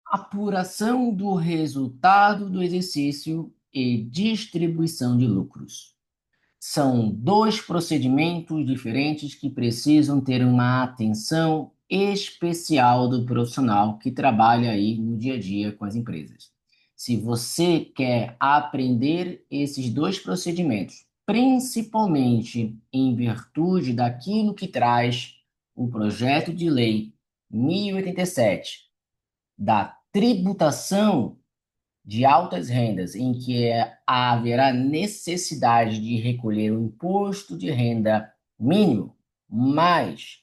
Apuração do resultado do exercício e distribuição de lucros. São dois procedimentos diferentes que precisam ter uma atenção especial do profissional que trabalha aí no dia a dia com as empresas. Se você quer aprender esses dois procedimentos, principalmente em virtude daquilo que traz o projeto de lei 1087 da tributação de altas rendas, em que haverá necessidade de recolher o imposto de renda mínimo, mais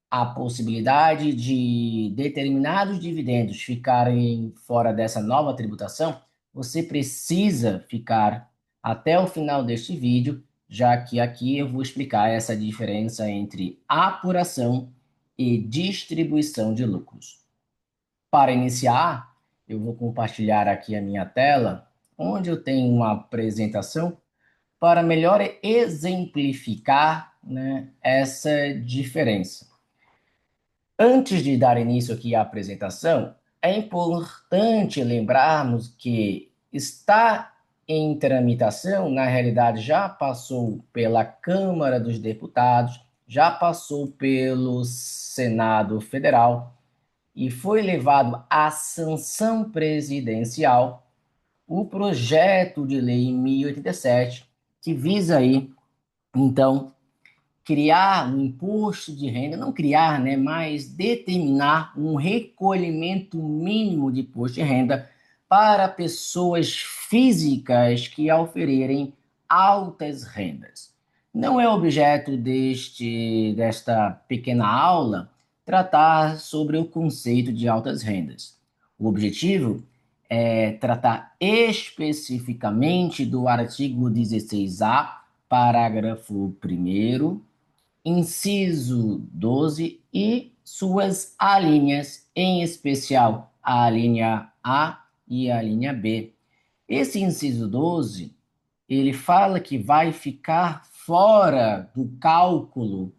a possibilidade de determinados dividendos ficarem fora dessa nova tributação, você precisa ficar até o final deste vídeo, já que aqui eu vou explicar essa diferença entre apuração e distribuição de lucros. Para iniciar, eu vou compartilhar aqui a minha tela, onde eu tenho uma apresentação para melhor exemplificar, né, essa diferença. Antes de dar início aqui à apresentação, é importante lembrarmos que está em tramitação, na realidade já passou pela Câmara dos Deputados, já passou pelo Senado Federal, e foi levado à sanção presidencial o projeto de lei 1087, que visa aí, então, criar um imposto de renda, não criar, né, mas determinar um recolhimento mínimo de imposto de renda para pessoas físicas que oferirem altas rendas. Não é objeto desta pequena aula tratar sobre o conceito de altas rendas. O objetivo é tratar especificamente do artigo 16A, parágrafo 1º, inciso 12 e suas alíneas, em especial a linha A e a linha B. Esse inciso 12, ele fala que vai ficar fora do cálculo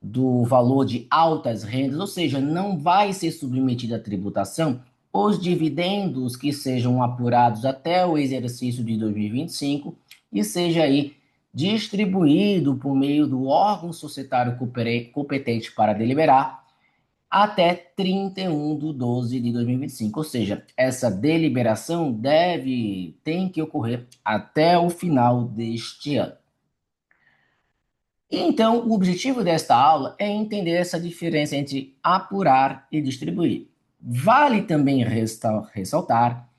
do valor de altas rendas, ou seja, não vai ser submetido à tributação os dividendos que sejam apurados até o exercício de 2025 e seja aí distribuído por meio do órgão societário competente para deliberar até 31 de 12 de 2025. Ou seja, essa deliberação tem que ocorrer até o final deste ano. Então, o objetivo desta aula é entender essa diferença entre apurar e distribuir. Vale também ressaltar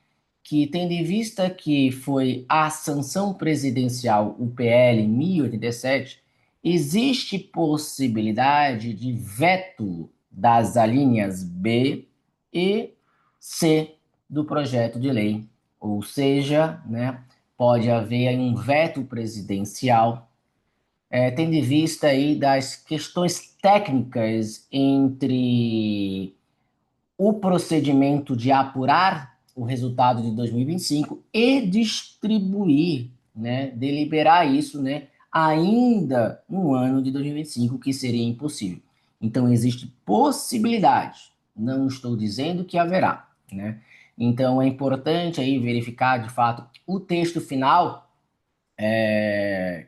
que, tendo em vista que foi a sanção presidencial, o PL 1087, existe possibilidade de veto das alíneas B e C do projeto de lei. Ou seja, né, pode haver um veto presidencial tendo em vista aí das questões técnicas entre o procedimento de apurar o resultado de 2025 e distribuir, né, deliberar isso, né, ainda no ano de 2025, que seria impossível. Então, existe possibilidade, não estou dizendo que haverá, né? Então, é importante aí verificar, de fato, o texto final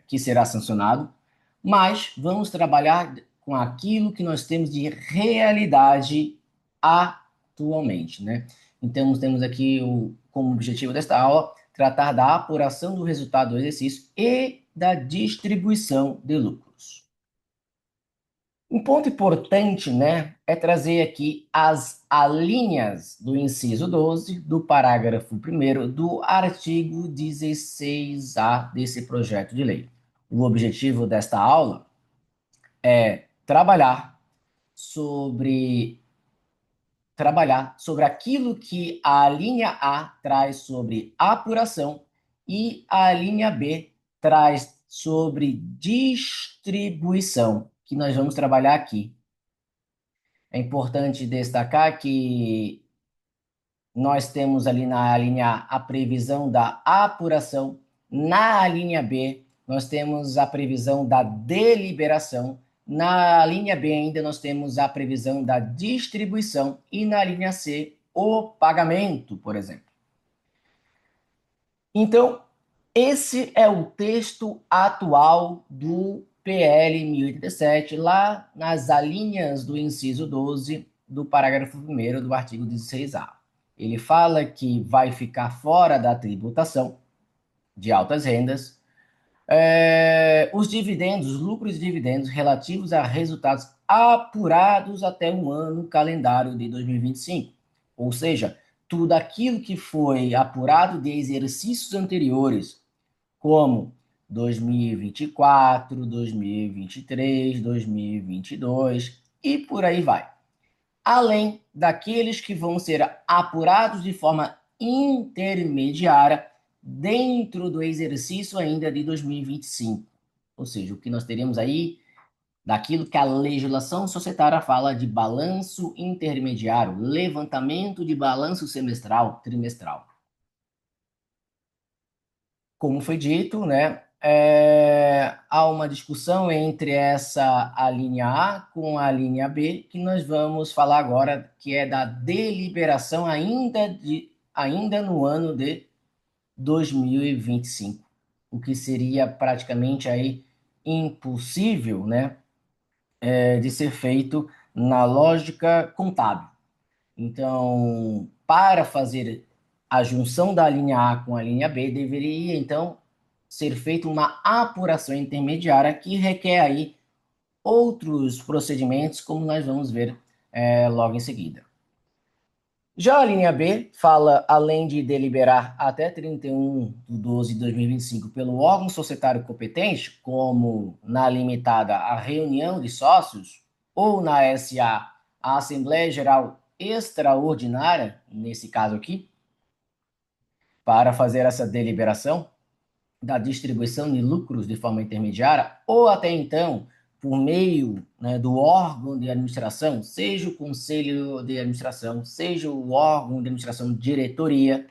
que será sancionado, mas vamos trabalhar com aquilo que nós temos de realidade atualmente, né? Então, temos aqui como objetivo desta aula tratar da apuração do resultado do exercício e da distribuição de lucros. Um ponto importante, né, é trazer aqui as alíneas do inciso 12 do parágrafo 1º do artigo 16A desse projeto de lei. O objetivo desta aula é sobre trabalhar sobre aquilo que a linha A traz sobre apuração e a linha B traz sobre distribuição, que nós vamos trabalhar aqui. É importante destacar que nós temos ali na linha A a previsão da apuração, na linha B nós temos a previsão da deliberação, na linha B ainda nós temos a previsão da distribuição e na linha C o pagamento, por exemplo. Então, esse é o texto atual do PL 1087, lá nas alíneas do inciso 12 do parágrafo 1º do artigo 16A. Ele fala que vai ficar fora da tributação de altas rendas os dividendos, lucros e dividendos relativos a resultados apurados até o ano calendário de 2025. Ou seja, tudo aquilo que foi apurado de exercícios anteriores, como 2024, 2023, 2022 e por aí vai. Além daqueles que vão ser apurados de forma intermediária dentro do exercício ainda de 2025. Ou seja, o que nós teremos aí daquilo que a legislação societária fala de balanço intermediário, levantamento de balanço semestral, trimestral. Como foi dito, né, há uma discussão entre essa a linha A com a linha B, que nós vamos falar agora, que é da deliberação ainda no ano de 2025, o que seria praticamente aí impossível, né, de ser feito na lógica contábil. Então, para fazer a junção da linha A com a linha B, deveria, então, ser feita uma apuração intermediária que requer aí outros procedimentos, como nós vamos ver logo em seguida. Já a linha B fala, além de deliberar até 31 de 12 de 2025 pelo órgão societário competente, como na limitada a reunião de sócios, ou na SA, a Assembleia Geral Extraordinária, nesse caso aqui, para fazer essa deliberação da distribuição de lucros de forma intermediária, ou até então, por meio, né, do órgão de administração, seja o conselho de administração, seja o órgão de administração diretoria,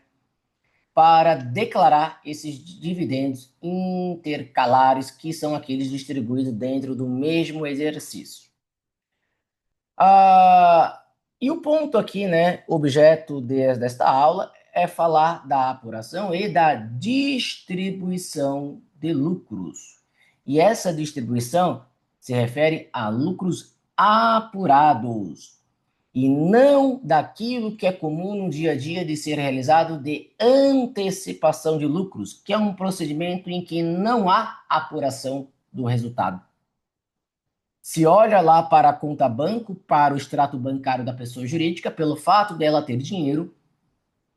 para declarar esses dividendos intercalares, que são aqueles distribuídos dentro do mesmo exercício. E o ponto aqui, né, objeto desta aula, é falar da apuração e da distribuição de lucros. E essa distribuição se refere a lucros apurados e não daquilo que é comum no dia a dia de ser realizado de antecipação de lucros, que é um procedimento em que não há apuração do resultado. Se olha lá para a conta banco, para o extrato bancário da pessoa jurídica, pelo fato dela ter dinheiro,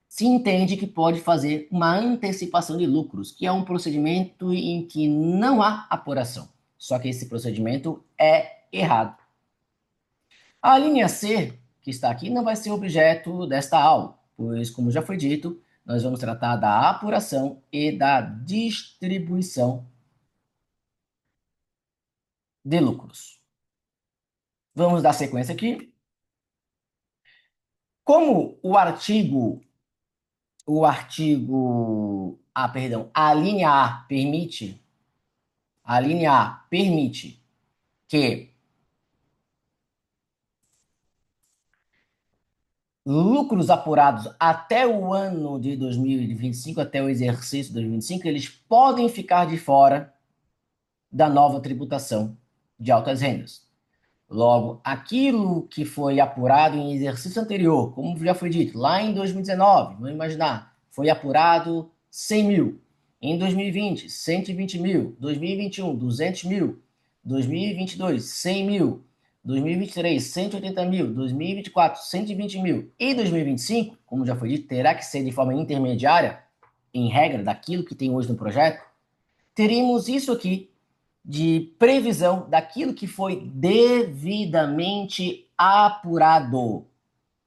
se entende que pode fazer uma antecipação de lucros, que é um procedimento em que não há apuração. Só que esse procedimento é errado. A linha C, que está aqui, não vai ser objeto desta aula, pois, como já foi dito, nós vamos tratar da apuração e da distribuição de lucros. Vamos dar sequência aqui. Como a linha A permite que lucros apurados até o ano de 2025, até o exercício de 2025, eles podem ficar de fora da nova tributação de altas rendas. Logo, aquilo que foi apurado em exercício anterior, como já foi dito, lá em 2019, vamos imaginar, foi apurado 100 mil. Em 2020, 120 mil. 2021, 200 mil. 2022, 100 mil. 2023, 180 mil. 2024, 120 mil. E 2025, como já foi dito, terá que ser de forma intermediária, em regra, daquilo que tem hoje no projeto. Teríamos isso aqui de previsão daquilo que foi devidamente apurado,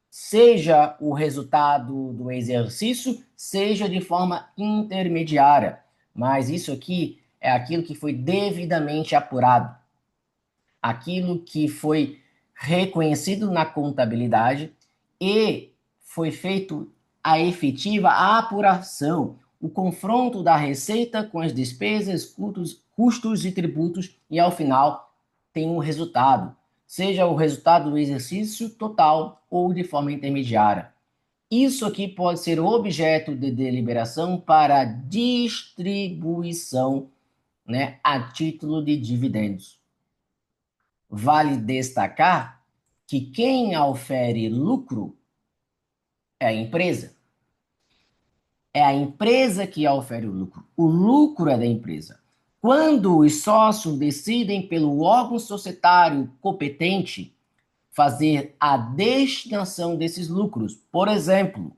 seja o resultado do exercício, seja de forma intermediária. Mas isso aqui é aquilo que foi devidamente apurado, aquilo que foi reconhecido na contabilidade e foi feito a efetiva apuração, o confronto da receita com as despesas, custos e tributos, e ao final tem um resultado, seja o resultado do exercício total ou de forma intermediária. Isso aqui pode ser objeto de deliberação para distribuição, né, a título de dividendos. Vale destacar que quem aufere lucro é a empresa. É a empresa que aufere o lucro. O lucro é da empresa. Quando os sócios decidem pelo órgão societário competente fazer a destinação desses lucros, por exemplo,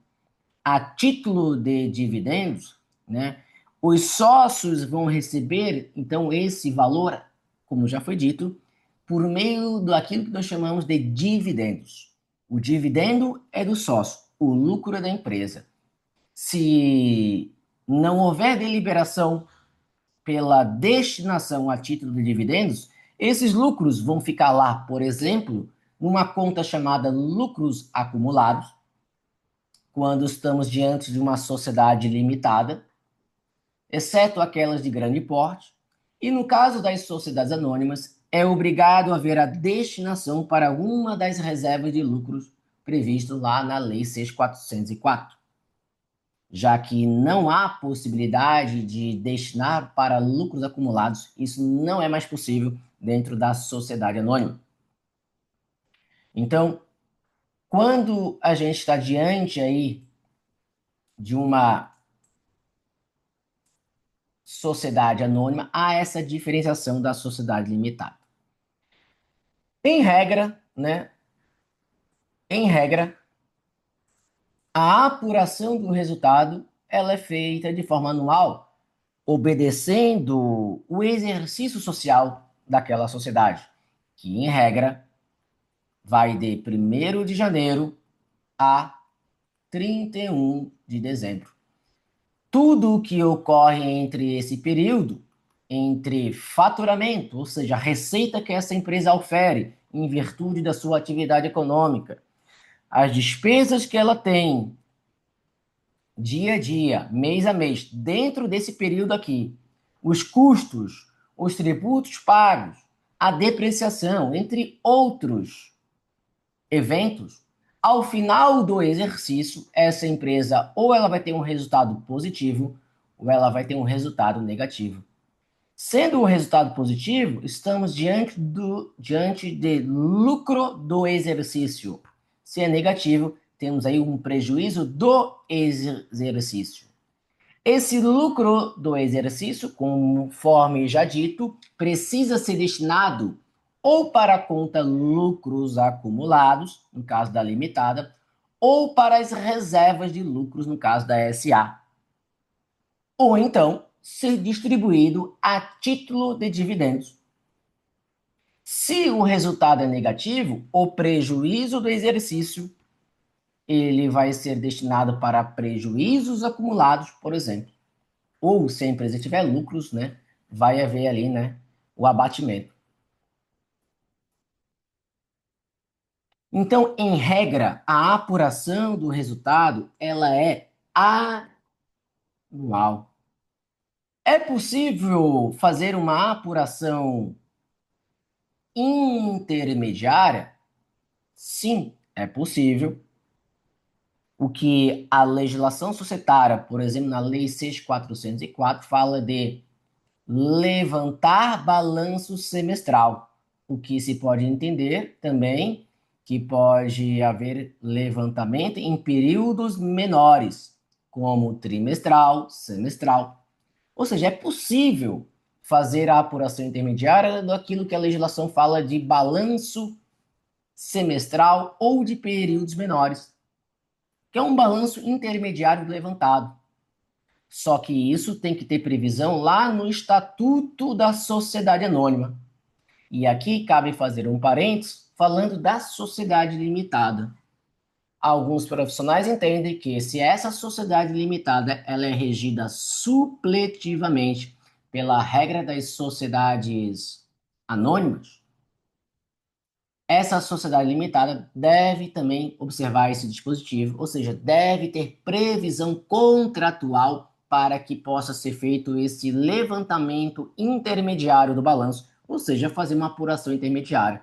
a título de dividendos, né, os sócios vão receber, então, esse valor, como já foi dito, por meio daquilo que nós chamamos de dividendos. O dividendo é do sócio, o lucro é da empresa. Se não houver deliberação pela destinação a título de dividendos, esses lucros vão ficar lá, por exemplo, numa conta chamada lucros acumulados, quando estamos diante de uma sociedade limitada, exceto aquelas de grande porte, e no caso das sociedades anônimas, é obrigado a haver a destinação para uma das reservas de lucros previsto lá na Lei 6.404, já que não há possibilidade de destinar para lucros acumulados, isso não é mais possível dentro da sociedade anônima. Então, quando a gente está diante aí de uma sociedade anônima, há essa diferenciação da sociedade limitada. Em regra, né? Em regra, a apuração do resultado ela é feita de forma anual, obedecendo o exercício social daquela sociedade, que em regra vai de 1º de janeiro a 31 de dezembro. Tudo o que ocorre entre esse período, entre faturamento, ou seja, a receita que essa empresa ofere em virtude da sua atividade econômica, as despesas que ela tem dia a dia, mês a mês, dentro desse período aqui, os custos, os tributos pagos, a depreciação, entre outros eventos, ao final do exercício, essa empresa ou ela vai ter um resultado positivo ou ela vai ter um resultado negativo. Sendo o resultado positivo, estamos diante de lucro do exercício. Se é negativo, temos aí um prejuízo do exercício. Esse lucro do exercício, conforme já dito, precisa ser destinado ou para a conta lucros acumulados, no caso da limitada, ou para as reservas de lucros, no caso da SA. Ou então, ser distribuído a título de dividendos. Se o resultado é negativo, o prejuízo do exercício ele vai ser destinado para prejuízos acumulados, por exemplo. Ou se a empresa tiver lucros, né, vai haver ali, né, o abatimento. Então, em regra, a apuração do resultado, ela é anual. É possível fazer uma apuração intermediária? Sim, é possível. O que a legislação societária, por exemplo, na Lei 6.404, fala de levantar balanço semestral, o que se pode entender também que pode haver levantamento em períodos menores, como trimestral, semestral. Ou seja, é possível fazer a apuração intermediária daquilo que a legislação fala de balanço semestral ou de períodos menores, que é um balanço intermediário levantado. Só que isso tem que ter previsão lá no Estatuto da Sociedade Anônima. E aqui cabe fazer um parênteses falando da sociedade limitada. Alguns profissionais entendem que se essa sociedade limitada ela é regida supletivamente pela regra das sociedades anônimas, essa sociedade limitada deve também observar esse dispositivo, ou seja, deve ter previsão contratual para que possa ser feito esse levantamento intermediário do balanço, ou seja, fazer uma apuração intermediária.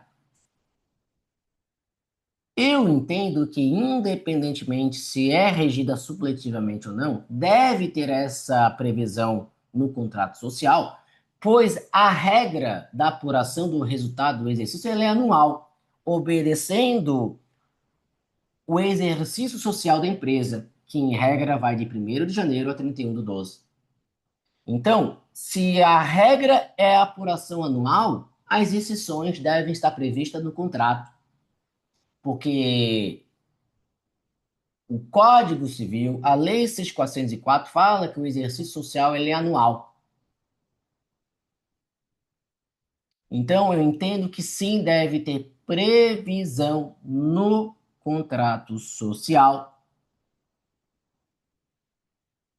Eu entendo que, independentemente se é regida supletivamente ou não, deve ter essa previsão no contrato social, pois a regra da apuração do resultado do exercício ela é anual, obedecendo o exercício social da empresa, que em regra vai de 1º de janeiro a 31 de 12. Então, se a regra é a apuração anual, as exceções devem estar previstas no contrato, porque o Código Civil, a Lei 6.404, fala que o exercício social ele é anual. Então, eu entendo que sim, deve ter previsão no contrato social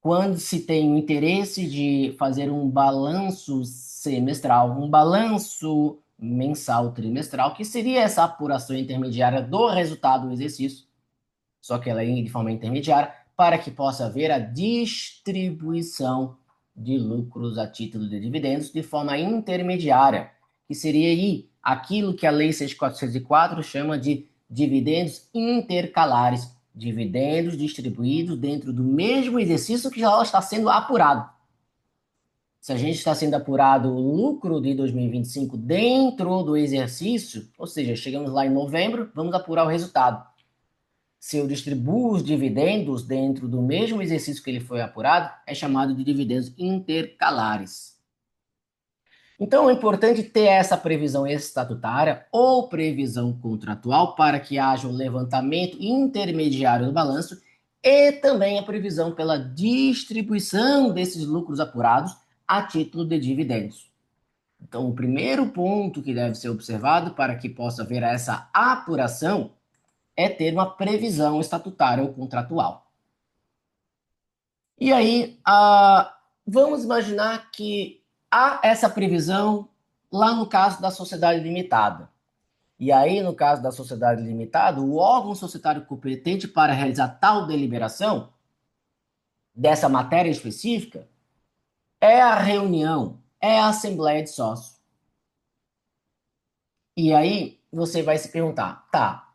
quando se tem o interesse de fazer um balanço semestral, um balanço mensal trimestral, que seria essa apuração intermediária do resultado do exercício, só que ela é de forma intermediária, para que possa haver a distribuição de lucros a título de dividendos de forma intermediária, que seria aí aquilo que a Lei 6.404 chama de dividendos intercalares, dividendos distribuídos dentro do mesmo exercício que já está sendo apurado. Se a gente está sendo apurado o lucro de 2025 dentro do exercício, ou seja, chegamos lá em novembro, vamos apurar o resultado. Se eu distribuo os dividendos dentro do mesmo exercício que ele foi apurado, é chamado de dividendos intercalares. Então, é importante ter essa previsão estatutária ou previsão contratual para que haja um levantamento intermediário do balanço e também a previsão pela distribuição desses lucros apurados a título de dividendos. Então, o primeiro ponto que deve ser observado para que possa haver essa apuração é ter uma previsão estatutária ou contratual. E aí, vamos imaginar que há essa previsão lá no caso da sociedade limitada. E aí, no caso da sociedade limitada, o órgão societário competente para realizar tal deliberação dessa matéria específica é a reunião, é a assembleia de sócios. E aí, você vai se perguntar, tá,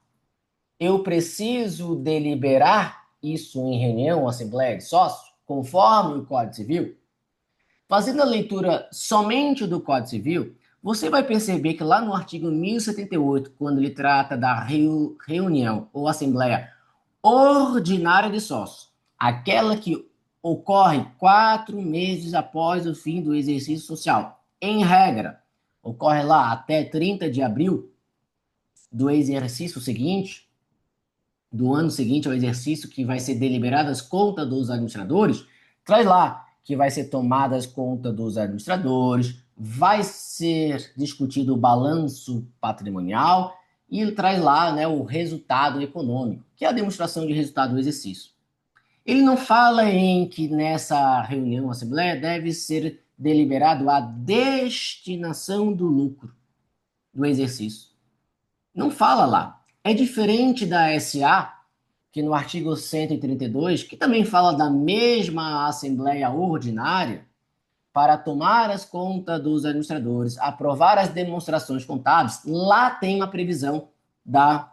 eu preciso deliberar isso em reunião ou assembleia de sócios, conforme o Código Civil? Fazendo a leitura somente do Código Civil, você vai perceber que lá no artigo 1078, quando ele trata da reunião ou assembleia ordinária de sócios, aquela que ocorre 4 meses após o fim do exercício social, em regra, ocorre lá até 30 de abril do exercício seguinte, do ano seguinte ao exercício que vai ser deliberado as contas dos administradores, traz lá que vai ser tomada as contas dos administradores, vai ser discutido o balanço patrimonial e ele traz lá, né, o resultado econômico, que é a demonstração de resultado do exercício. Ele não fala em que nessa reunião, assembleia, deve ser deliberado a destinação do lucro do exercício. Não fala lá. É diferente da SA, que no artigo 132, que também fala da mesma Assembleia Ordinária, para tomar as contas dos administradores, aprovar as demonstrações contábeis, lá tem uma previsão da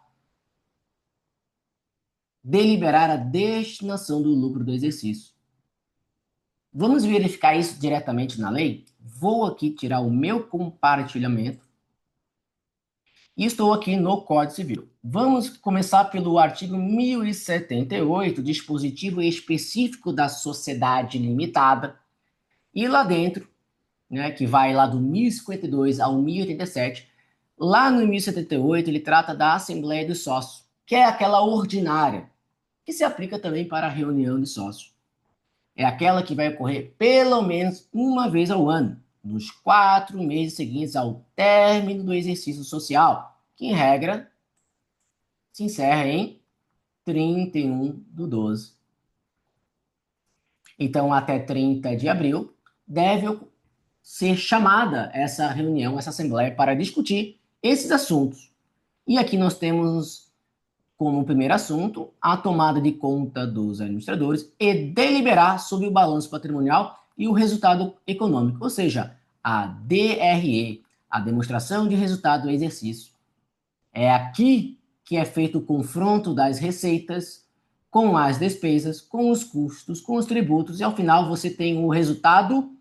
deliberar a destinação do lucro do exercício. Vamos verificar isso diretamente na lei? Vou aqui tirar o meu compartilhamento e estou aqui no Código Civil. Vamos começar pelo artigo 1078, dispositivo específico da sociedade limitada. E lá dentro, né, que vai lá do 1052 ao 1087, lá no 1078 ele trata da Assembleia dos Sócios, que é aquela ordinária, que se aplica também para a reunião de sócios. É aquela que vai ocorrer pelo menos uma vez ao ano, nos 4 meses seguintes ao término do exercício social, que em regra se encerra em 31 de 12. Então, até 30 de abril, deve ser chamada essa reunião, essa assembleia, para discutir esses assuntos. E aqui nós temos como primeiro assunto a tomada de conta dos administradores e deliberar sobre o balanço patrimonial e o resultado econômico, ou seja, a DRE, a demonstração de resultado do exercício. É aqui que é feito o confronto das receitas com as despesas, com os custos, com os tributos, e ao final você tem o resultado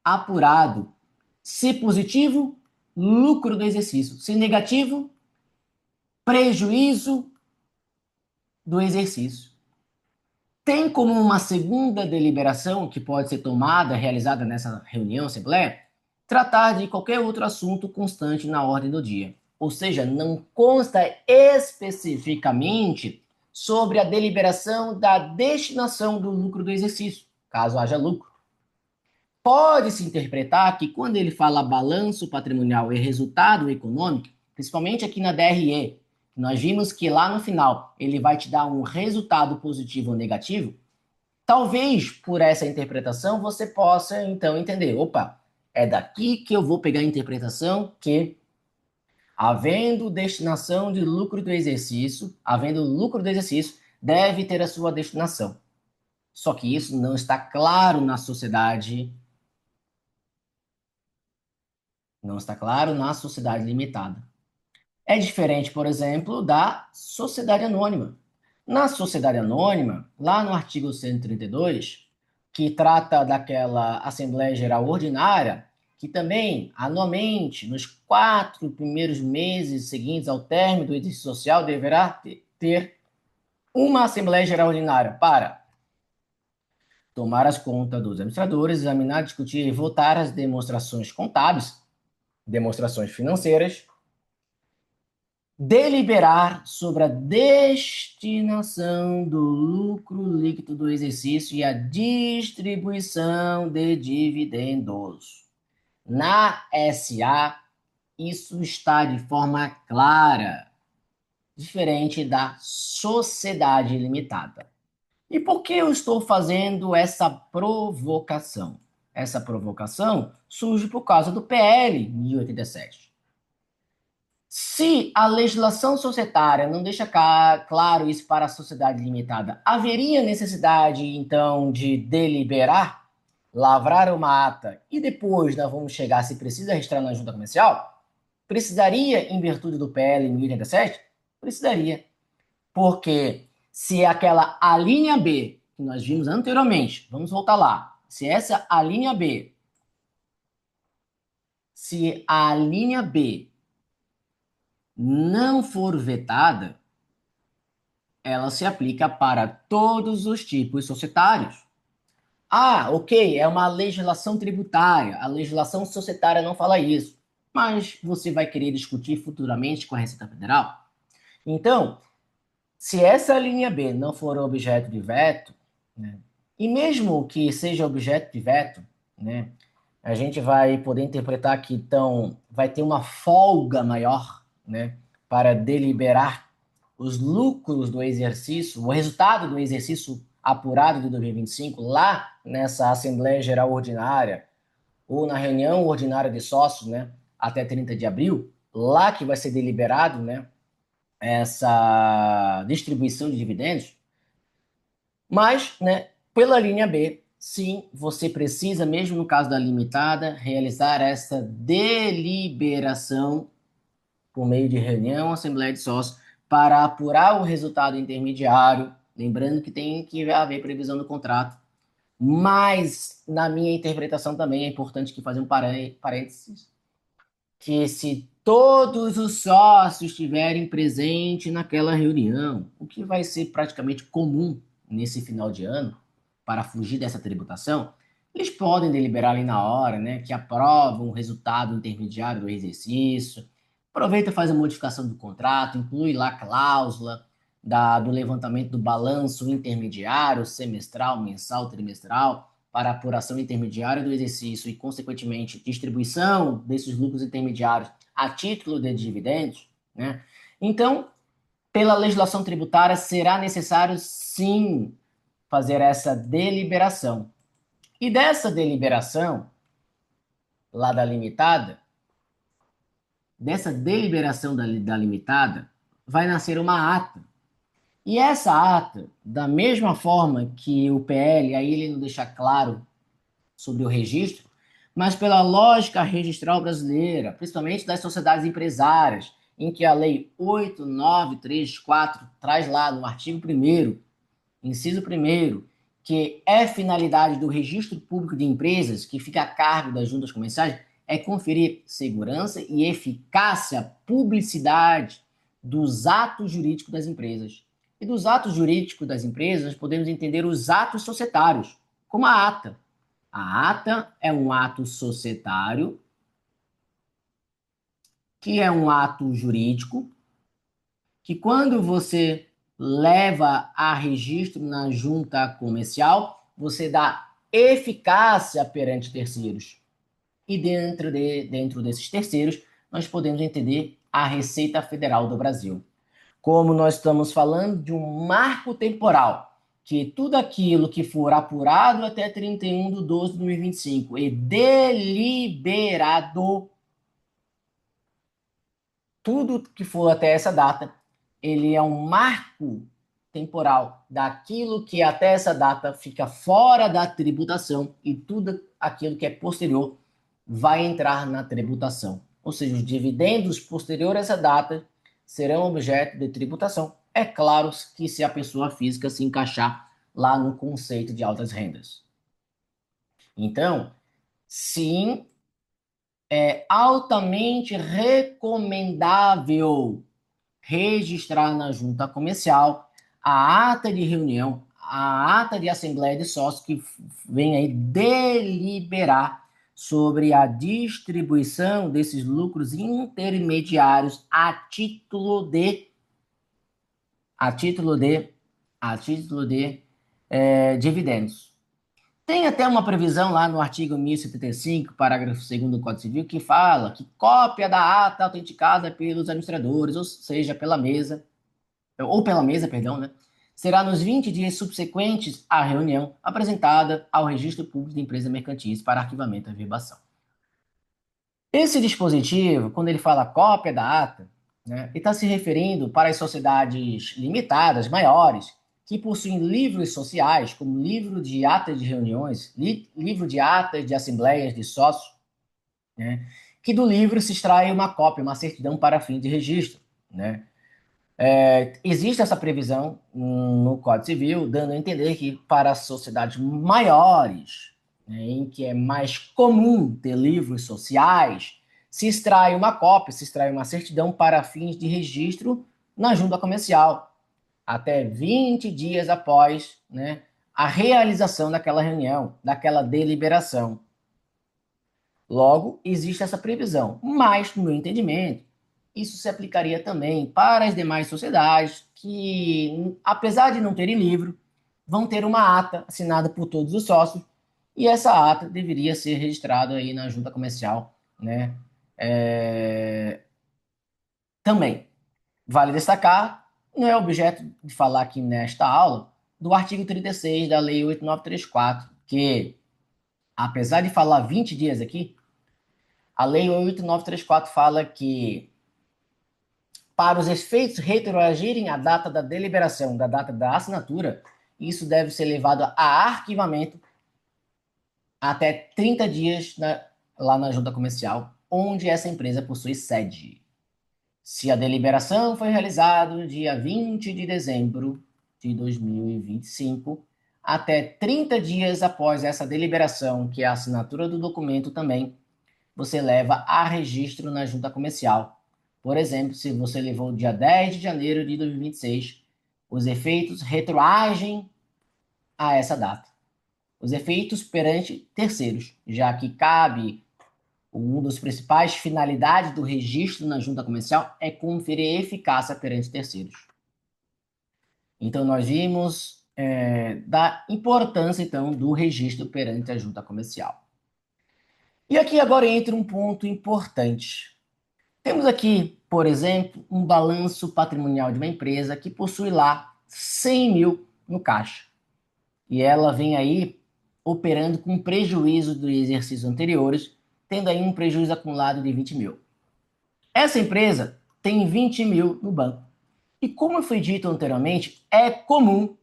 apurado. Se positivo, lucro do exercício. Se negativo, prejuízo do exercício. Tem como uma segunda deliberação que pode ser tomada, realizada nessa reunião, assembleia, tratar de qualquer outro assunto constante na ordem do dia. Ou seja, não consta especificamente sobre a deliberação da destinação do lucro do exercício, caso haja lucro. Pode-se interpretar que quando ele fala balanço patrimonial e resultado econômico, principalmente aqui na DRE, nós vimos que lá no final ele vai te dar um resultado positivo ou negativo. Talvez por essa interpretação você possa então entender, opa, é daqui que eu vou pegar a interpretação que, havendo destinação de lucro do exercício, havendo lucro do exercício, deve ter a sua destinação. Só que isso não está claro na sociedade, não está claro na sociedade limitada. É diferente, por exemplo, da sociedade anônima. Na sociedade anônima, lá no artigo 132, que trata daquela Assembleia Geral Ordinária, que também, anualmente, nos 4 primeiros meses seguintes ao término do exercício social, deverá ter uma Assembleia Geral Ordinária para tomar as contas dos administradores, examinar, discutir e votar as demonstrações contábeis, demonstrações financeiras, deliberar sobre a destinação do lucro líquido do exercício e a distribuição de dividendos. Na SA, isso está de forma clara, diferente da sociedade limitada. E por que eu estou fazendo essa provocação? Essa provocação surge por causa do PL 1087. Se a legislação societária não deixa claro isso para a sociedade limitada, haveria necessidade, então, de deliberar, lavrar uma ata e depois nós vamos chegar se precisa registrar na junta comercial? Precisaria, em virtude do PL 1087? Precisaria. Porque se aquela alínea B, que nós vimos anteriormente, vamos voltar lá, se essa alínea B, se a linha B não for vetada, ela se aplica para todos os tipos societários. Ah, ok, é uma legislação tributária. A legislação societária não fala isso. Mas você vai querer discutir futuramente com a Receita Federal? Então, se essa linha B não for objeto de veto, né, e mesmo que seja objeto de veto, né, a gente vai poder interpretar que então vai ter uma folga maior, né, para deliberar os lucros do exercício, o resultado do exercício apurado de 2025 lá nessa Assembleia Geral Ordinária ou na reunião ordinária de sócios, né, até 30 de abril, lá que vai ser deliberado, né, essa distribuição de dividendos. Mas, né, pela linha B, sim, você precisa, mesmo no caso da limitada, realizar essa deliberação por meio de reunião, assembleia de sócios, para apurar o resultado intermediário, lembrando que tem que haver previsão do contrato. Mas, na minha interpretação também, é importante que fazer um parênteses, que se todos os sócios estiverem presentes naquela reunião, o que vai ser praticamente comum nesse final de ano, para fugir dessa tributação, eles podem deliberar ali na hora, né, que aprovam o resultado intermediário do exercício, aproveita e faz a modificação do contrato, inclui lá a cláusula do levantamento do balanço intermediário, semestral, mensal, trimestral, para apuração intermediária do exercício e, consequentemente, distribuição desses lucros intermediários a título de dividendos, né? Então, pela legislação tributária, será necessário, sim, fazer essa deliberação. E dessa deliberação, lá da limitada, dessa deliberação da limitada, vai nascer uma ata. E essa ata, da mesma forma que o PL, aí ele não deixa claro sobre o registro, mas pela lógica registral brasileira, principalmente das sociedades empresárias, em que a Lei 8.934 traz lá no artigo 1º, inciso 1º, que é finalidade do registro público de empresas, que fica a cargo das juntas comerciais, é conferir segurança e eficácia, publicidade dos atos jurídicos das empresas. E dos atos jurídicos das empresas, nós podemos entender os atos societários, como a ata. A ata é um ato societário, que é um ato jurídico, que quando você leva a registro na junta comercial, você dá eficácia perante terceiros. E dentro desses terceiros, nós podemos entender a Receita Federal do Brasil. Como nós estamos falando de um marco temporal, que tudo aquilo que for apurado até 31/12/2025 e deliberado, tudo que for até essa data, ele é um marco temporal daquilo que até essa data fica fora da tributação e tudo aquilo que é posterior vai entrar na tributação. Ou seja, os dividendos posteriores a essa data serão objeto de tributação. É claro que se a pessoa física se encaixar lá no conceito de altas rendas. Então, sim, é altamente recomendável registrar na junta comercial a ata de reunião, a ata de assembleia de sócios que vem aí deliberar sobre a distribuição desses lucros intermediários a título de, dividendos. Tem até uma previsão lá no artigo 1075, parágrafo 2º do Código Civil, que fala que cópia da ata autenticada pelos administradores, ou seja, pela mesa, perdão, né, será nos 20 dias subsequentes à reunião apresentada ao Registro Público de Empresas Mercantis para arquivamento e averbação. Esse dispositivo, quando ele fala cópia da ata, né, ele está se referindo para as sociedades limitadas, maiores, que possuem livros sociais, como livro de atas de reuniões, livro de atas de assembleias de sócios, né, que do livro se extrai uma cópia, uma certidão para fim de registro. Né? Existe essa previsão no Código Civil, dando a entender que para sociedades maiores, né, em que é mais comum ter livros sociais, se extrai uma cópia, se extrai uma certidão para fins de registro na junta comercial, até 20 dias após, né, a realização daquela reunião, daquela deliberação. Logo, existe essa previsão, mas, no meu entendimento, isso se aplicaria também para as demais sociedades que, apesar de não terem livro, vão ter uma ata assinada por todos os sócios e essa ata deveria ser registrada aí na junta comercial, né? Também vale destacar, não é objeto de falar aqui nesta aula, do artigo 36 da Lei 8.934, que, apesar de falar 20 dias aqui, a Lei 8.934 fala que para os efeitos retroagirem à data da deliberação, da data da assinatura, isso deve ser levado a arquivamento até 30 dias lá na junta comercial, onde essa empresa possui sede. Se a deliberação foi realizada no dia 20 de dezembro de 2025, até 30 dias após essa deliberação, que é a assinatura do documento também, você leva a registro na junta comercial. Por exemplo, se você levou dia 10 de janeiro de 2026, os efeitos retroagem a essa data. Os efeitos perante terceiros, já que cabe uma das principais finalidades do registro na junta comercial é conferir eficácia perante terceiros. Então, nós vimos da importância, então, do registro perante a junta comercial. E aqui agora entra um ponto importante. Temos aqui, por exemplo, um balanço patrimonial de uma empresa que possui lá 100 mil no caixa. E ela vem aí operando com prejuízo dos exercícios anteriores, tendo aí um prejuízo acumulado de 20 mil. Essa empresa tem 20 mil no banco. E como foi dito anteriormente, é comum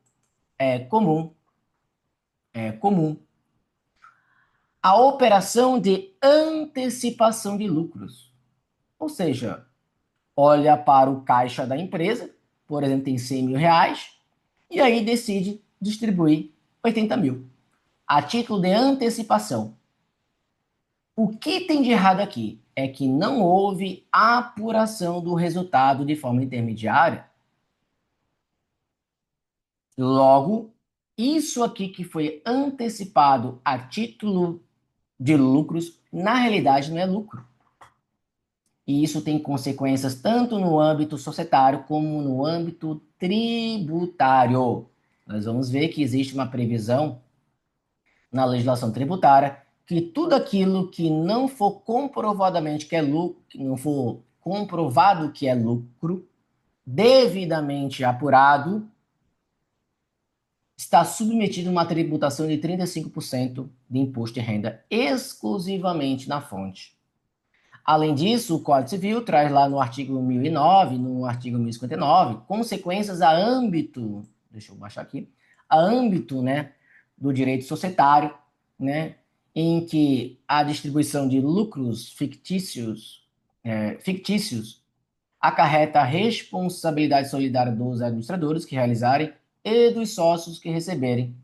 a operação de antecipação de lucros. Ou seja, olha para o caixa da empresa, por exemplo, tem 100 mil reais, e aí decide distribuir 80 mil, a título de antecipação. O que tem de errado aqui é que não houve apuração do resultado de forma intermediária. Logo, isso aqui que foi antecipado a título de lucros, na realidade não é lucro. E isso tem consequências tanto no âmbito societário como no âmbito tributário. Nós vamos ver que existe uma previsão na legislação tributária que tudo aquilo que não for comprovadamente que é lucro, que não for comprovado que é lucro, devidamente apurado, está submetido a uma tributação de 35% de imposto de renda exclusivamente na fonte. Além disso, o Código Civil traz lá no artigo 1009, no artigo 1059, consequências a âmbito, deixa eu baixar aqui, a âmbito, né, do direito societário, né, em que a distribuição de lucros fictícios acarreta a responsabilidade solidária dos administradores que realizarem e dos sócios que receberem,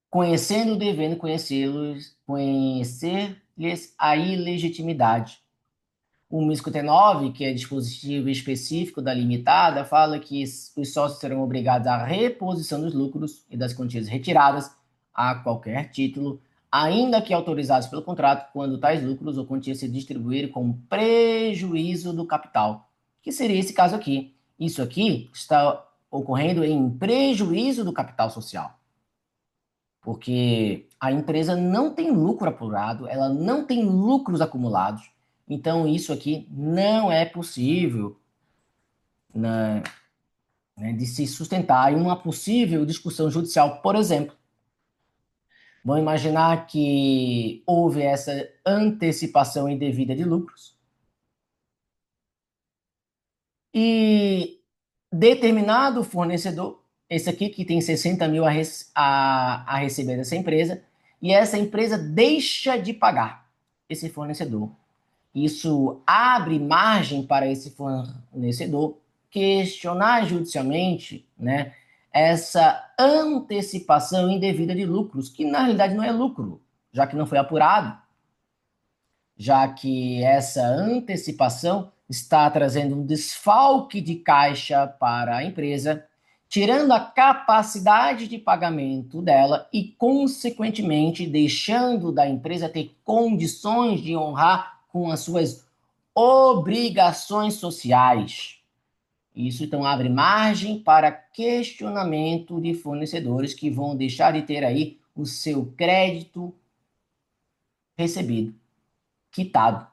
conhecendo, devendo conhecer-lhes a ilegitimidade. O 1059, que é dispositivo específico da limitada, fala que os sócios serão obrigados à reposição dos lucros e das quantias retiradas a qualquer título, ainda que autorizados pelo contrato, quando tais lucros ou quantias se distribuírem com prejuízo do capital, que seria esse caso aqui. Isso aqui está ocorrendo em prejuízo do capital social, porque a empresa não tem lucro apurado, ela não tem lucros acumulados, então isso aqui não é possível, né, de se sustentar em uma possível discussão judicial, por exemplo. Vamos imaginar que houve essa antecipação indevida de lucros e determinado fornecedor, esse aqui que tem 60 mil a receber dessa empresa, e essa empresa deixa de pagar esse fornecedor. Isso abre margem para esse fornecedor questionar judicialmente, né, essa antecipação indevida de lucros, que na realidade não é lucro, já que não foi apurado, já que essa antecipação está trazendo um desfalque de caixa para a empresa, tirando a capacidade de pagamento dela e, consequentemente, deixando da empresa ter condições de honrar com as suas obrigações sociais. Isso então abre margem para questionamento de fornecedores que vão deixar de ter aí o seu crédito recebido, quitado.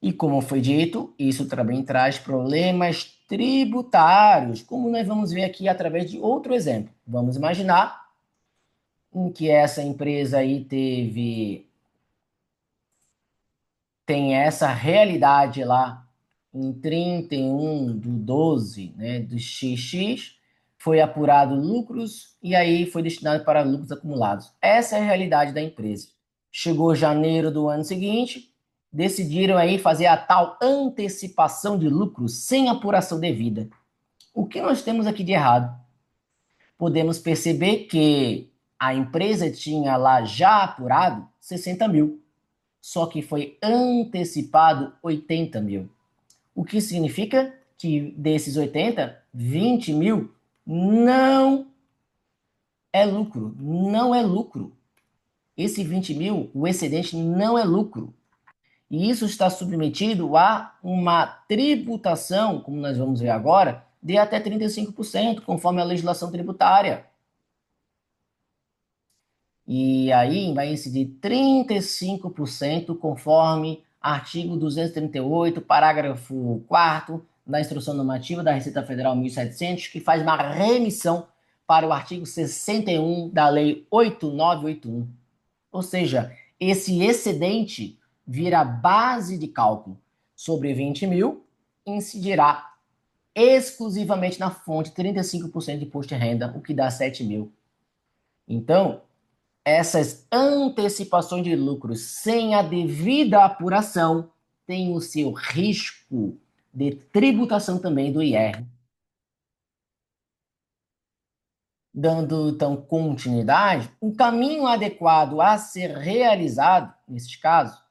E como foi dito, isso também traz problemas tributários, como nós vamos ver aqui através de outro exemplo. Vamos imaginar em que essa empresa aí tem essa realidade lá em 31 do 12, né, do XX, foi apurado lucros e aí foi destinado para lucros acumulados. Essa é a realidade da empresa. Chegou janeiro do ano seguinte, decidiram aí fazer a tal antecipação de lucros sem apuração devida. O que nós temos aqui de errado? Podemos perceber que a empresa tinha lá já apurado 60 mil, só que foi antecipado 80 mil. O que significa que desses 80, 20 mil não é lucro. Não é lucro. Esse 20 mil, o excedente não é lucro. E isso está submetido a uma tributação, como nós vamos ver agora, de até 35%, conforme a legislação tributária. E aí vai incidir 35%, conforme artigo 238, parágrafo 4º da Instrução Normativa da Receita Federal 1700, que faz uma remissão para o artigo 61 da Lei 8981. Ou seja, esse excedente vira base de cálculo sobre 20 mil, incidirá exclusivamente na fonte 35% de imposto de renda, o que dá 7 mil. Então, Essas antecipações de lucros sem a devida apuração têm o seu risco de tributação também do IR. Dando, então, continuidade, o caminho adequado a ser realizado, nesses casos,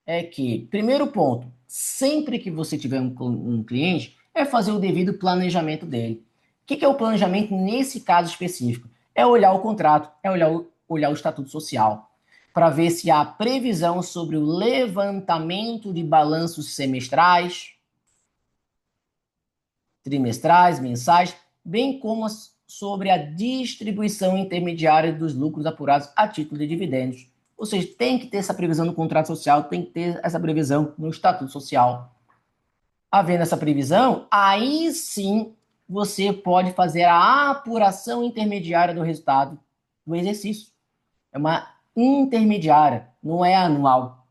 é que, primeiro ponto, sempre que você tiver um cliente, é fazer o devido planejamento dele. O que é o planejamento nesse caso específico? É olhar o contrato, é olhar o estatuto social, para ver se há previsão sobre o levantamento de balanços semestrais, trimestrais, mensais, bem como sobre a distribuição intermediária dos lucros apurados a título de dividendos. Ou seja, tem que ter essa previsão no contrato social, tem que ter essa previsão no estatuto social. Havendo essa previsão, aí sim você pode fazer a apuração intermediária do resultado do exercício. É uma intermediária, não é anual.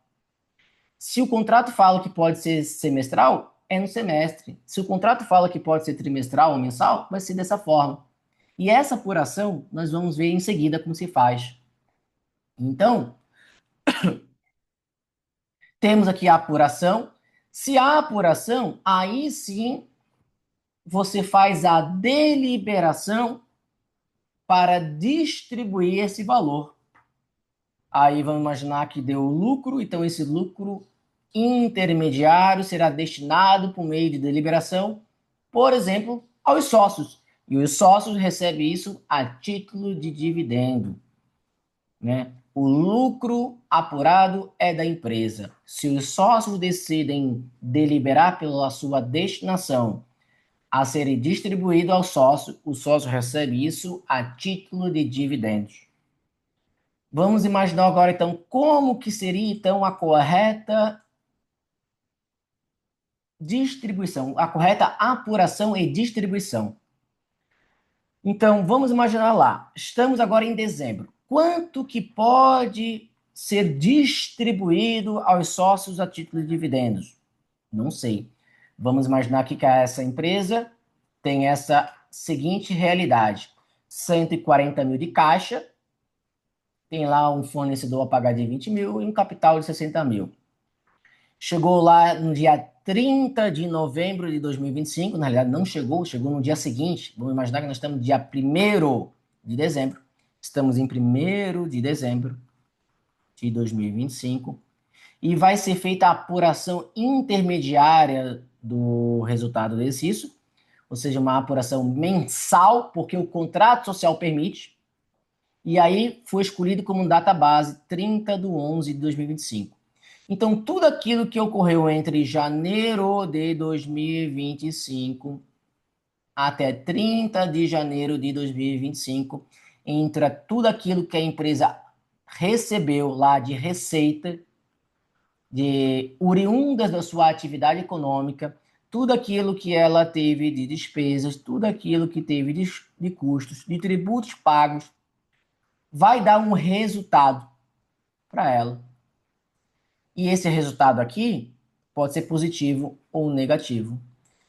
Se o contrato fala que pode ser semestral, é no semestre. Se o contrato fala que pode ser trimestral ou mensal, vai ser dessa forma. E essa apuração nós vamos ver em seguida como se faz. Então, temos aqui a apuração. Se há apuração, aí sim você faz a deliberação para distribuir esse valor. Aí vamos imaginar que deu lucro, então esse lucro intermediário será destinado por meio de deliberação, por exemplo, aos sócios. E os sócios recebem isso a título de dividendo, né? O lucro apurado é da empresa. Se os sócios decidem deliberar pela sua destinação a ser distribuído ao sócio, o sócio recebe isso a título de dividendos. Vamos imaginar agora, então, como que seria, então, a correta distribuição, a correta apuração e distribuição. Então, vamos imaginar lá, estamos agora em dezembro. Quanto que pode ser distribuído aos sócios a título de dividendos? Não sei. Vamos imaginar que essa empresa tem essa seguinte realidade: 140 mil de caixa, tem lá um fornecedor a pagar de 20 mil e um capital de 60 mil. Chegou lá no dia 30 de novembro de 2025, na realidade não chegou, chegou no dia seguinte. Vamos imaginar que nós estamos no dia 1º de dezembro. Estamos em 1º de dezembro de 2025 e vai ser feita a apuração intermediária do resultado do exercício, ou seja, uma apuração mensal, porque o contrato social permite, e aí foi escolhido como data base 30 de 11 de 2025. Então, tudo aquilo que ocorreu entre janeiro de 2025 até 30 de janeiro de 2025, entra tudo aquilo que a empresa recebeu lá de receita, de oriundas da sua atividade econômica, tudo aquilo que ela teve de despesas, tudo aquilo que teve de custos, de tributos pagos, vai dar um resultado para ela. E esse resultado aqui pode ser positivo ou negativo.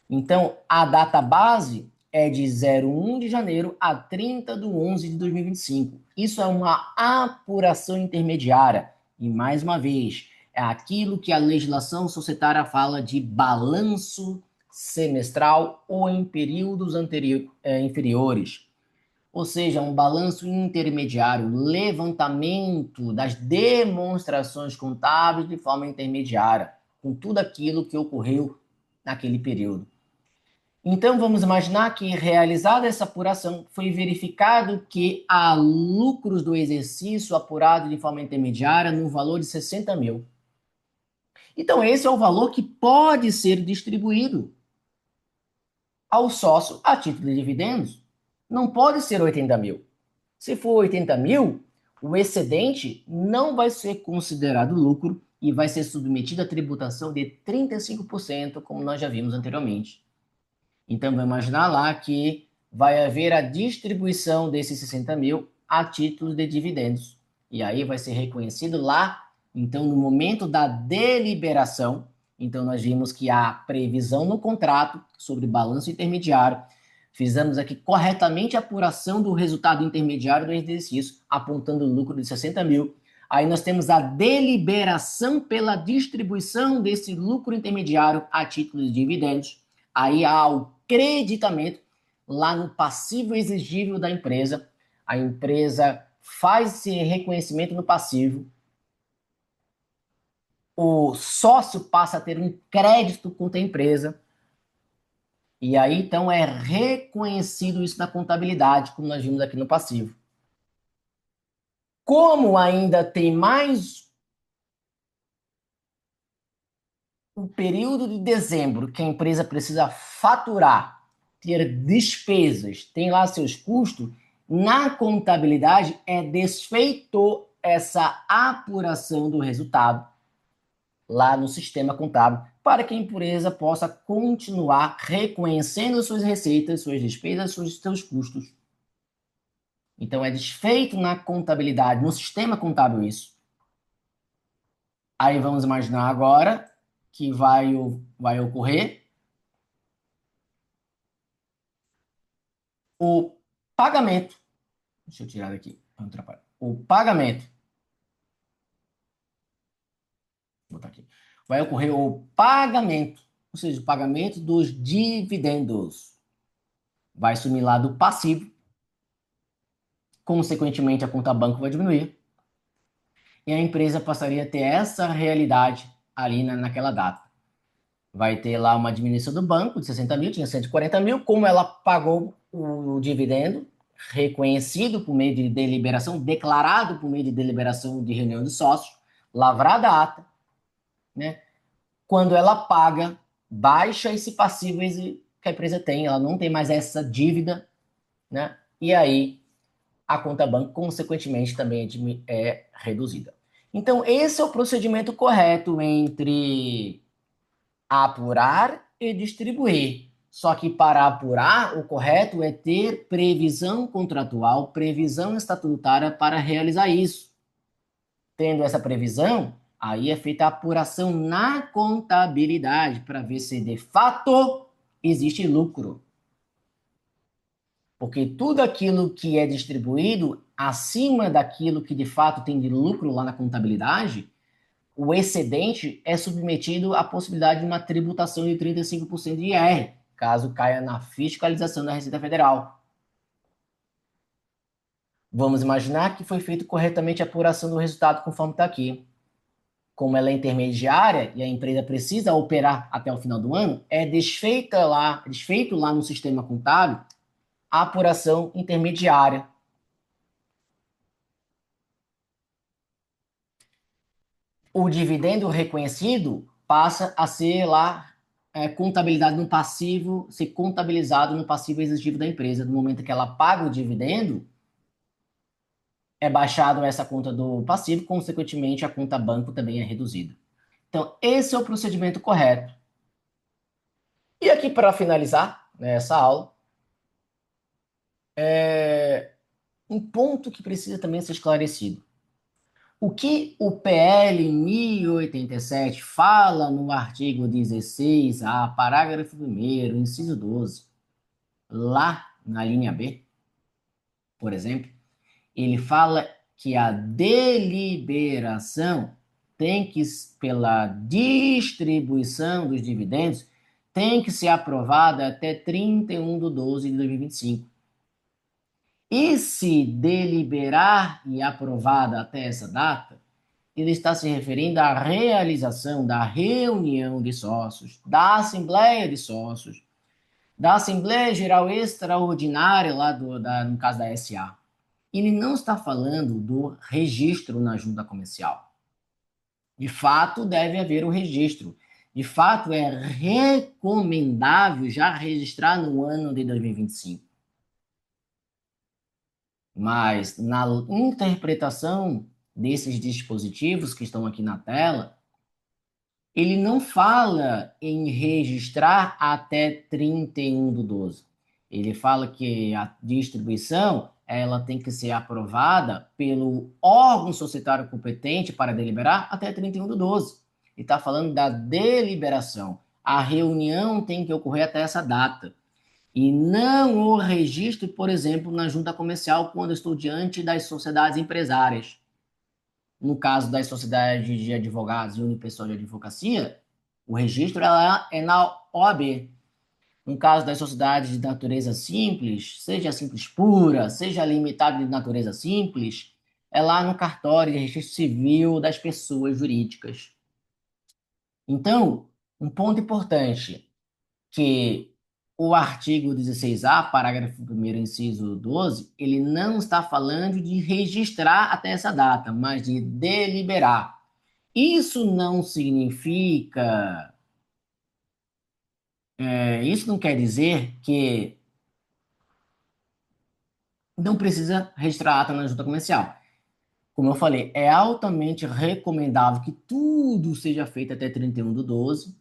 Então, a data base é de 01 de janeiro a 30 de 11 de 2025. Isso é uma apuração intermediária. E, mais uma vez, é aquilo que a legislação societária fala de balanço semestral ou em períodos inferiores. Ou seja, um balanço intermediário, levantamento das demonstrações contábeis de forma intermediária, com tudo aquilo que ocorreu naquele período. Então, vamos imaginar que, realizada essa apuração, foi verificado que há lucros do exercício apurado de forma intermediária no valor de 60 mil. Então, esse é o valor que pode ser distribuído ao sócio a título de dividendos. Não pode ser 80 mil. Se for 80 mil, o excedente não vai ser considerado lucro e vai ser submetido à tributação de 35%, como nós já vimos anteriormente. Então, vamos imaginar lá que vai haver a distribuição desses 60 mil a título de dividendos. E aí vai ser reconhecido lá, então, no momento da deliberação. Então, nós vimos que há previsão no contrato sobre balanço intermediário, Fizemos aqui corretamente a apuração do resultado intermediário do exercício, apontando o lucro de 60 mil. Aí nós temos a deliberação pela distribuição desse lucro intermediário a título de dividendos. Aí há o creditamento lá no passivo exigível da empresa. A empresa faz esse reconhecimento no passivo. O sócio passa a ter um crédito contra a empresa. E aí, então, é reconhecido isso na contabilidade, como nós vimos aqui no passivo. Como ainda tem mais um período de dezembro que a empresa precisa faturar, ter despesas, tem lá seus custos, na contabilidade é desfeito essa apuração do resultado lá no sistema contábil, para que a empresa possa continuar reconhecendo suas receitas, suas despesas, seus custos. Então, é desfeito na contabilidade, no sistema contábil isso. Aí vamos imaginar agora que vai ocorrer o pagamento. Deixa eu tirar daqui, não atrapalha. O pagamento. Vou botar aqui. Vai ocorrer o pagamento, ou seja, o pagamento dos dividendos. Vai sumir lá do passivo. Consequentemente, a conta banco vai diminuir. E a empresa passaria a ter essa realidade ali naquela data. Vai ter lá uma diminuição do banco de 60 mil, tinha 140 mil, como ela pagou o dividendo, reconhecido por meio de deliberação, declarado por meio de deliberação de reunião de sócios, lavrada a ata, né? Quando ela paga, baixa esse passivo que a empresa tem, ela não tem mais essa dívida, né? E aí a conta banco, consequentemente, também é reduzida. Então, esse é o procedimento correto entre apurar e distribuir. Só que para apurar, o correto é ter previsão contratual, previsão estatutária para realizar isso. Tendo essa previsão, aí é feita a apuração na contabilidade para ver se de fato existe lucro. Porque tudo aquilo que é distribuído acima daquilo que de fato tem de lucro lá na contabilidade, o excedente é submetido à possibilidade de uma tributação de 35% de IR, caso caia na fiscalização da Receita Federal. Vamos imaginar que foi feito corretamente a apuração do resultado conforme está aqui. Como ela é intermediária e a empresa precisa operar até o final do ano, é desfeito lá no sistema contábil a apuração intermediária. O dividendo reconhecido passa a ser lá contabilidade no passivo, ser contabilizado no passivo exigível da empresa. No momento que ela paga o dividendo, é baixado essa conta do passivo, consequentemente a conta banco também é reduzida. Então, esse é o procedimento correto. E aqui, para finalizar, né, essa aula, um ponto que precisa também ser esclarecido. O que o PL 1087 fala no artigo 16A, parágrafo 1º, inciso 12, lá na linha B, por exemplo, ele fala que a deliberação tem que, pela distribuição dos dividendos, tem que ser aprovada até 31/12 de 2025. E se deliberar e aprovada até essa data, ele está se referindo à realização da reunião de sócios, da Assembleia de Sócios, da Assembleia Geral Extraordinária, no caso da SA. Ele não está falando do registro na junta comercial. De fato, deve haver o registro. De fato, é recomendável já registrar no ano de 2025. Mas na interpretação desses dispositivos que estão aqui na tela, ele não fala em registrar até 31/12. Ele fala que a distribuição ela tem que ser aprovada pelo órgão societário competente para deliberar até 31/12. Ele está falando da deliberação. A reunião tem que ocorrer até essa data. e não o registro, por exemplo, na junta comercial quando eu estou diante das sociedades empresárias. No caso das sociedades de advogados e unipessoal de advocacia, o registro ela é na OAB. No caso das sociedades de natureza simples, seja simples pura, seja limitada de natureza simples, é lá no cartório de registro civil das pessoas jurídicas. Então, um ponto importante, que o artigo 16A, parágrafo 1º, inciso 12, ele não está falando de registrar até essa data, mas de deliberar. Isso não significa, isso não quer dizer que não precisa registrar a ata na junta comercial. Como eu falei, é altamente recomendável que tudo seja feito até 31/12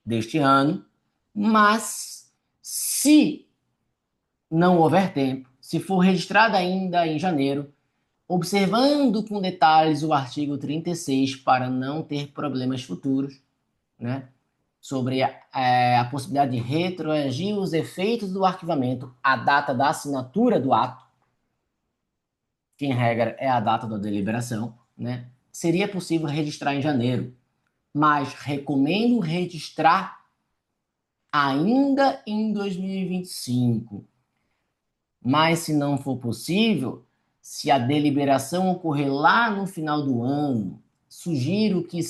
deste ano, mas se não houver tempo, se for registrada ainda em janeiro, observando com detalhes o artigo 36 para não ter problemas futuros, né, sobre a possibilidade de retroagir os efeitos do arquivamento à data da assinatura do ato, que em regra é a data da deliberação, né, seria possível registrar em janeiro, mas recomendo registrar ainda em 2025. Mas, se não for possível, se a deliberação ocorrer lá no final do ano, sugiro que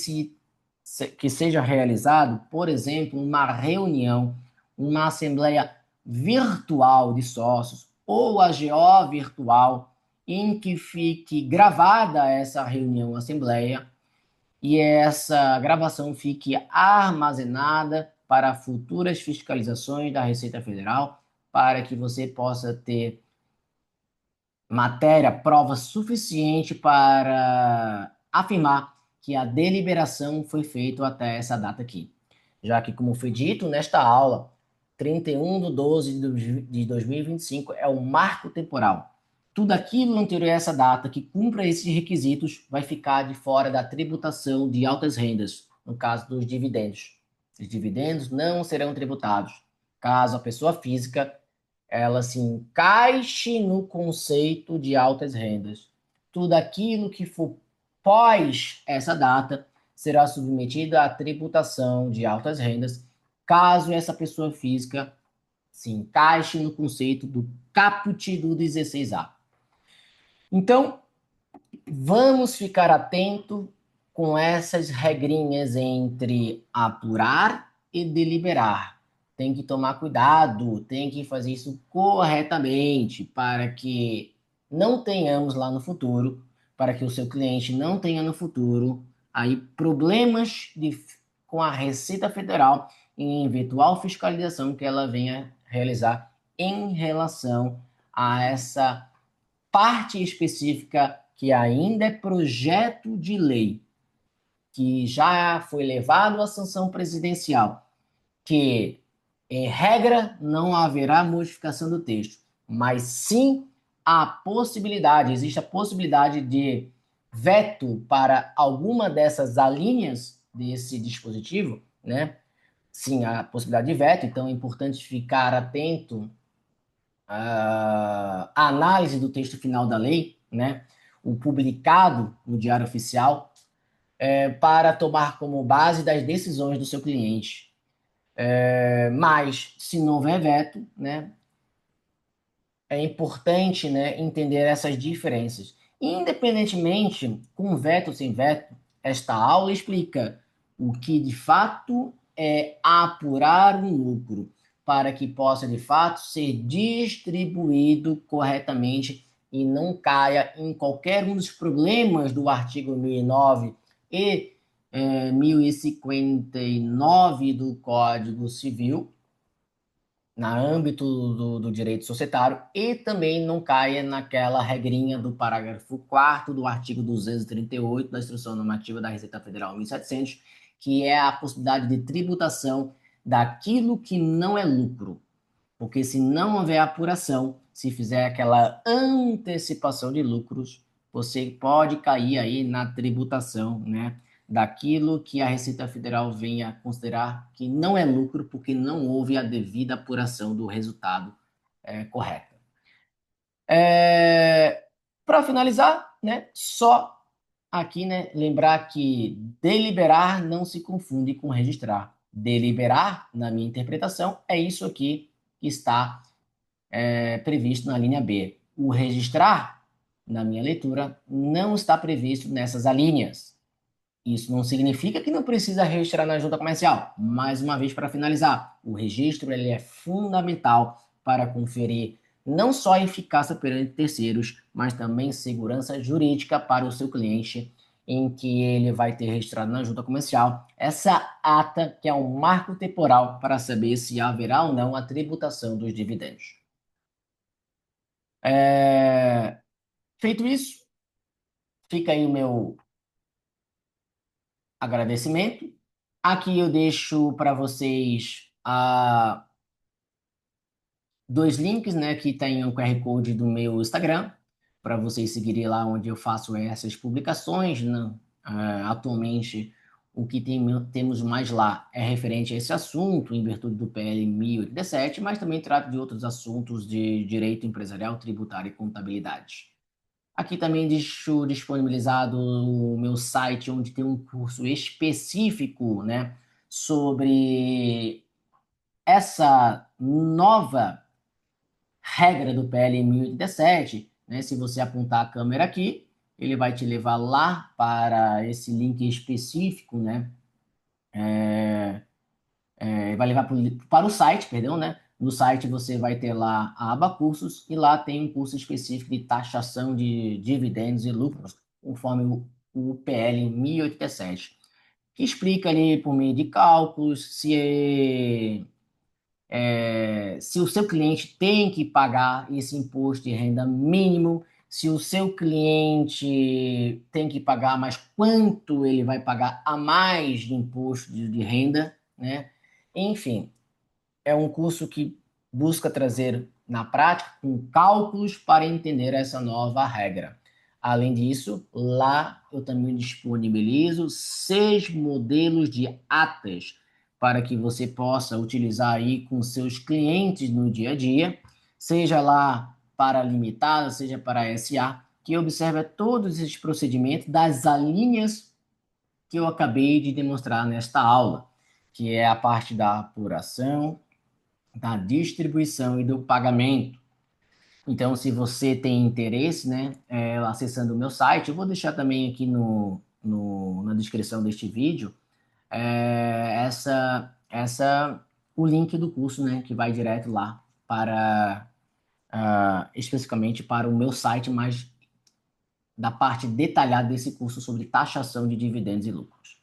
seja realizado, por exemplo, uma reunião, uma assembleia virtual de sócios ou AGO virtual, em que fique gravada essa reunião, assembleia, e essa gravação fique armazenada para futuras fiscalizações da Receita Federal, para que você possa ter matéria, prova suficiente para afirmar que a deliberação foi feita até essa data aqui. Já que, como foi dito nesta aula, 31/12 de 2025 é o marco temporal. Tudo aquilo anterior a essa data que cumpra esses requisitos vai ficar de fora da tributação de altas rendas, no caso dos dividendos. Os dividendos não serão tributados, caso a pessoa física ela se encaixe no conceito de altas rendas. Tudo aquilo que for pós essa data será submetido à tributação de altas rendas, caso essa pessoa física se encaixe no conceito do caput do 16A. Então, vamos ficar atento com essas regrinhas entre apurar e deliberar. Tem que tomar cuidado, tem que fazer isso corretamente para que não tenhamos lá no futuro, para que o seu cliente não tenha no futuro aí problemas com a Receita Federal em eventual fiscalização que ela venha realizar em relação a essa parte específica que ainda é projeto de lei, que já foi levado à sanção presidencial, que, em regra, não haverá modificação do texto, mas sim existe a possibilidade de veto para alguma dessas alíneas desse dispositivo, né? Sim, a possibilidade de veto, então é importante ficar atento a análise do texto final da lei, né, o publicado no Diário Oficial, para tomar como base das decisões do seu cliente. Mas, se não houver veto, né, é importante, né, entender essas diferenças. Independentemente, com veto ou sem veto, esta aula explica o que de fato é apurar um lucro, para que possa de fato ser distribuído corretamente e não caia em qualquer um dos problemas do artigo 1009 e 1059 do Código Civil, na âmbito do direito societário, e também não caia naquela regrinha do parágrafo 4º do artigo 238 da Instrução Normativa da Receita Federal 1700, que é a possibilidade de tributação daquilo que não é lucro. Porque se não houver apuração, se fizer aquela antecipação de lucros, você pode cair aí na tributação, né, daquilo que a Receita Federal venha a considerar que não é lucro, porque não houve a devida apuração do resultado correto. Para finalizar, né, só aqui, né, lembrar que deliberar não se confunde com registrar. Deliberar, na minha interpretação, é isso aqui que está previsto na linha B. O registrar, na minha leitura, não está previsto nessas alíneas. Isso não significa que não precisa registrar na junta comercial. Mais uma vez, para finalizar, o registro ele é fundamental para conferir não só eficácia perante terceiros, mas também segurança jurídica para o seu cliente, em que ele vai ter registrado na junta comercial essa ata, que é um marco temporal para saber se haverá ou não a tributação dos dividendos. Feito isso, fica aí o meu agradecimento. Aqui eu deixo para vocês dois links, né? Que tem o QR Code do meu Instagram, para vocês seguirem lá onde eu faço essas publicações. Né? Atualmente, o que temos mais lá é referente a esse assunto, em virtude do PL 1087, mas também trato de outros assuntos de direito empresarial, tributário e contabilidade. Aqui também deixo disponibilizado o meu site, onde tem um curso específico, né, sobre essa nova regra do PL 1087. Né? Se você apontar a câmera aqui, ele vai te levar lá para esse link específico, né? Vai levar para o site, perdão, né? No site você vai ter lá a aba cursos e lá tem um curso específico de taxação de dividendos e lucros, conforme o PL 1087, que explica ali por meio de cálculos se o seu cliente tem que pagar esse imposto de renda mínimo, se o seu cliente tem que pagar, mas quanto ele vai pagar a mais de imposto de renda, né? Enfim, é um curso que busca trazer na prática com cálculos para entender essa nova regra. Além disso, lá eu também disponibilizo 6 modelos de atas para que você possa utilizar aí com seus clientes no dia a dia, seja lá para limitada, seja para SA, que observa todos esses procedimentos das alíneas que eu acabei de demonstrar nesta aula, que é a parte da apuração, da distribuição e do pagamento. Então, se você tem interesse, né, acessando o meu site, eu vou deixar também aqui na descrição deste vídeo o link do curso, né, que vai direto lá para especificamente para o meu site, mas da parte detalhada desse curso sobre taxação de dividendos e lucros.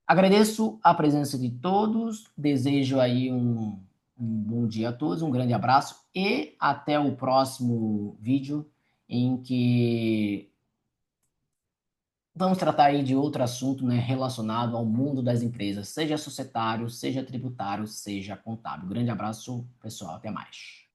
Agradeço a presença de todos, desejo aí um bom dia a todos, um grande abraço e até o próximo vídeo em que vamos tratar aí de outro assunto, né, relacionado ao mundo das empresas, seja societário, seja tributário, seja contábil. Grande abraço, pessoal, até mais.